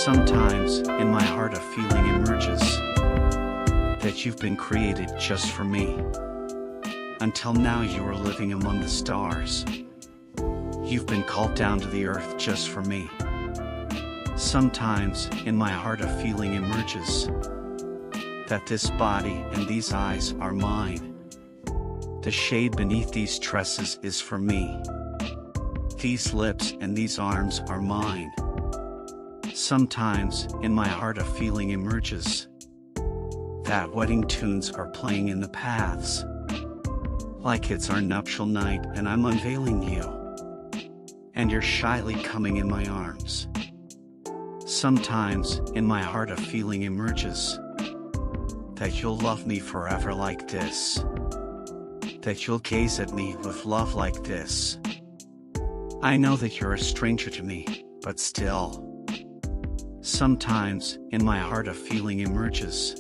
Sometimes, in my heart a feeling emerges that you've been created just for me. Until now you are living among the stars. You've been called down to the earth just for me. Sometimes, in my heart a feeling emerges that this body and these eyes are mine. The shade beneath these tresses is for me. These lips and these arms are mine. Sometimes, in my heart a feeling emerges that wedding tunes are playing in the paths. Like it's our nuptial night and I'm unveiling you, and you're shyly coming in my arms. Sometimes, in my heart a feeling emerges that you'll love me forever like this. That you'll gaze at me with love like this. I know that you're a stranger to me, but still. Sometimes, in my heart a feeling emerges